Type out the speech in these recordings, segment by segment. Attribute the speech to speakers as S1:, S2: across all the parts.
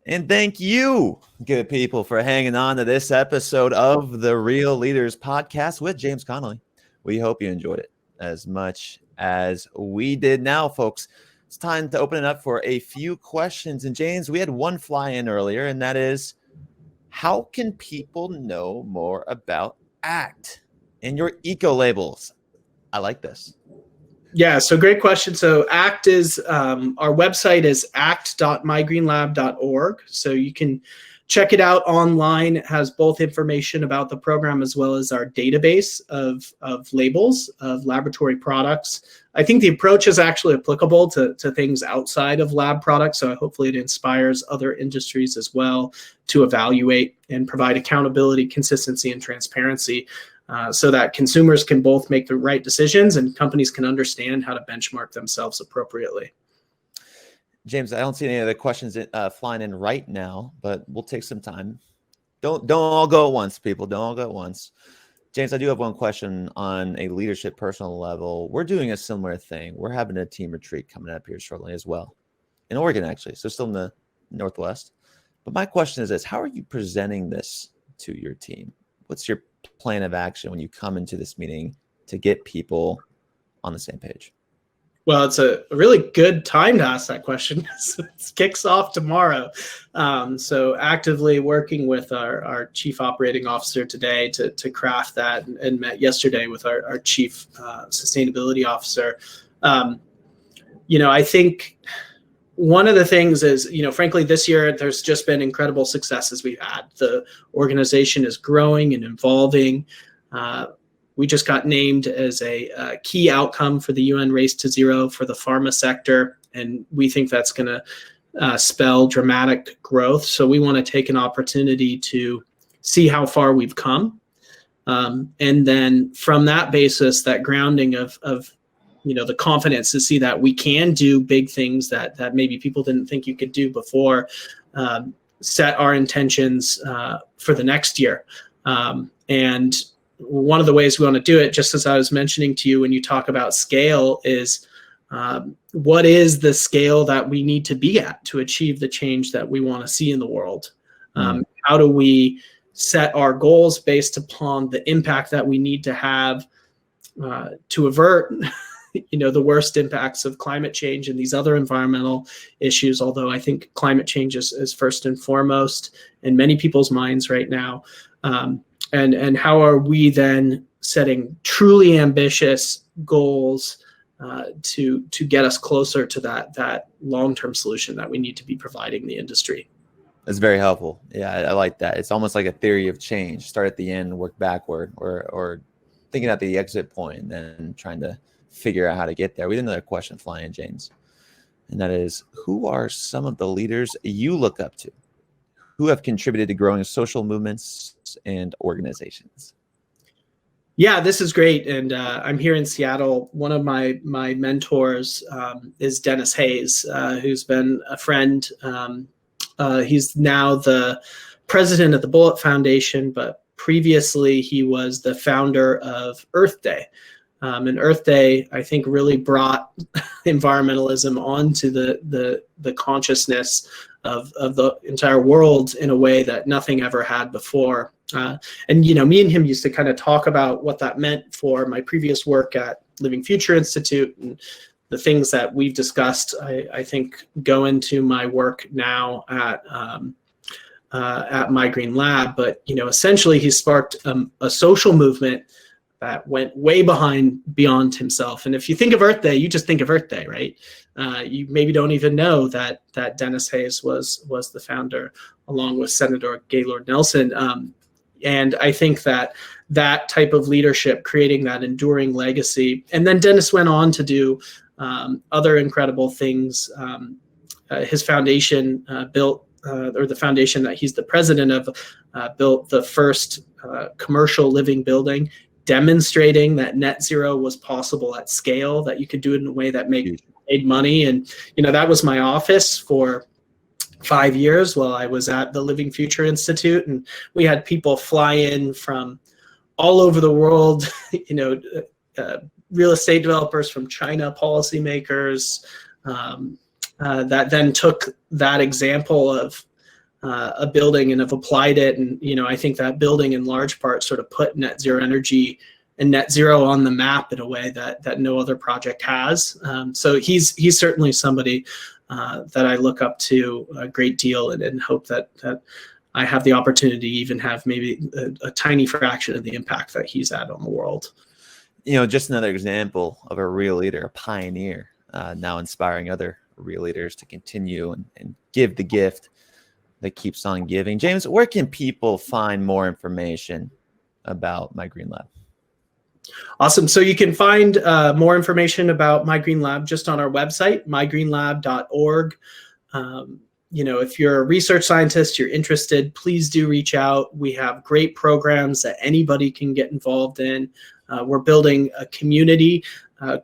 S1: And thank you, good people, for hanging on to this episode of the Real Leaders Podcast with James Connelly. We hope you enjoyed it as much as we did. Now, folks, it's time to open it up for a few questions. And James, we had one fly in earlier, and that is, how can people know more about ACT and your eco labels? I like this.
S2: Yeah, so great question. So ACT is, our website is act.mygreenlab.org. So you can check it out online. It has both information about the program as well as our database of labels of laboratory products. I think the approach is actually applicable to things outside of lab products. So hopefully it inspires other industries as well to evaluate and provide accountability, consistency, and transparency. So that consumers can both make the right decisions and companies can understand how to benchmark themselves appropriately.
S1: James, I don't see any other questions flying in right now, but we'll take some time. Don't all go at once, people. Don't all go at once. James, I do have one question on a leadership personal level. We're doing a similar thing. We're having a team retreat coming up here shortly as well. In Oregon, actually. So still in the Northwest. But my question is this: how are you presenting this to your team? What's your plan of action when you come into this meeting to get people on the same page?
S2: Well, it's a really good time to ask that question. It kicks off tomorrow. So actively working with our chief operating officer today to craft that, and met yesterday with our chief sustainability officer. I think one of the things is, frankly, this year, there's just been incredible successes we've had. The organization is growing and evolving. We just got named as a key outcome for the UN Race to Zero for the pharma sector, and we think that's going to spell dramatic growth. So we want to take an opportunity to see how far we've come. And then from that basis, that grounding of the confidence to see that we can do big things that maybe people didn't think you could do before, set our intentions for the next year. And one of the ways we want to do it, just as I was mentioning to you when you talk about scale, is what is the scale that we need to be at to achieve the change that we want to see in the world? How do we set our goals based upon the impact that we need to have to avert the worst impacts of climate change and these other environmental issues, although I think climate change is first and foremost in many people's minds right now. And how are we then setting truly ambitious goals to get us closer to that long-term solution that we need to be providing the industry?
S1: That's very helpful. Yeah, I like that. It's almost like a theory of change. Start at the end, work backward, or thinking at the exit point and then trying to figure out how to get there. We had another question fly in, James, and that is, who are some of the leaders you look up to who have contributed to growing social movements and organizations?
S2: Yeah, this is great. And I'm here in Seattle. One of my mentors is Dennis Hayes, who's been a friend. He's now the president of the Bullet Foundation, but previously he was the founder of Earth Day. And Earth Day, I think, really brought environmentalism onto the consciousness of the entire world in a way that nothing ever had before. And me and him used to kind of talk about what that meant for my previous work at Living Future Institute, and the things that we've discussed, I think, go into my work now at My Green Lab. But essentially, he sparked a social movement that went way beyond himself. And if you think of Earth Day, you just think of Earth Day, right? You maybe don't even know that Dennis Hayes was the founder, along with Senator Gaylord Nelson. And I think that type of leadership, creating that enduring legacy. And then Dennis went on to do other incredible things. His foundation built, or the foundation that he's the president of, built the first commercial living building, demonstrating that net zero was possible at scale, that you could do it in a way that made money. And, that was my office for 5 years while I was at the Living Future Institute. And we had people fly in from all over the world, real estate developers from China, policymakers, that then took that example of a building and have applied it. And, I think that building in large part sort of put net zero energy and net zero on the map in a way that no other project has. So he's certainly somebody that I look up to a great deal, and hope that I have the opportunity to even have maybe a tiny fraction of the impact that he's had on the world.
S1: Just another example of a real leader, a pioneer, now inspiring other real leaders to continue and give the gift that keeps on giving. James, where can people find more information about My Green Lab?
S2: Awesome. So you can find more information about My Green Lab just on our website, mygreenlab.org. If you're a research scientist, you're interested, please do reach out. We have great programs that anybody can get involved in. We're building a community,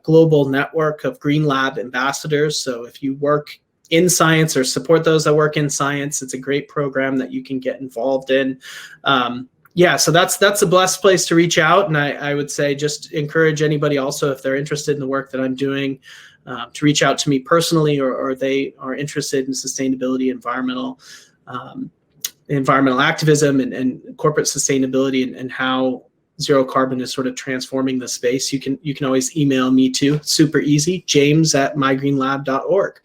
S2: global network of Green Lab ambassadors. So if you work in science or support those that work in science, it's a great program that you can get involved in. So that's a blessed place to reach out. And I would say just encourage anybody also, if they're interested in the work that I'm doing, to reach out to me personally, or they are interested in sustainability, environmental activism and corporate sustainability, and how zero carbon is sort of transforming the space. You can always email me too. Super easy, james@mygreenlab.org.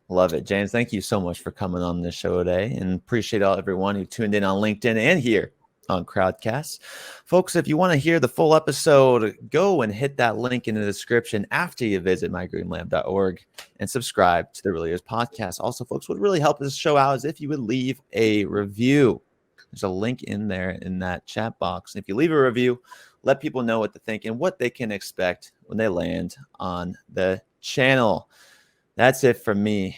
S1: Love it. James, thank you so much for coming on this show today, and appreciate everyone who tuned in on LinkedIn and here on Crowdcast. Folks, if you want to hear the full episode, go and hit that link in the description after you visit mygreenlab.org and subscribe to the Real Leaders Podcast. Also, folks, what would really help this show out is if you would leave a review. There's a link in there in that chat box. And if you leave a review, let people know what to think and what they can expect when they land on the channel. That's it from me.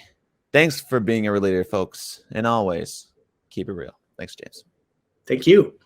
S1: Thanks for being a real leader, folks. And always keep it real. Thanks, James.
S2: Thank you.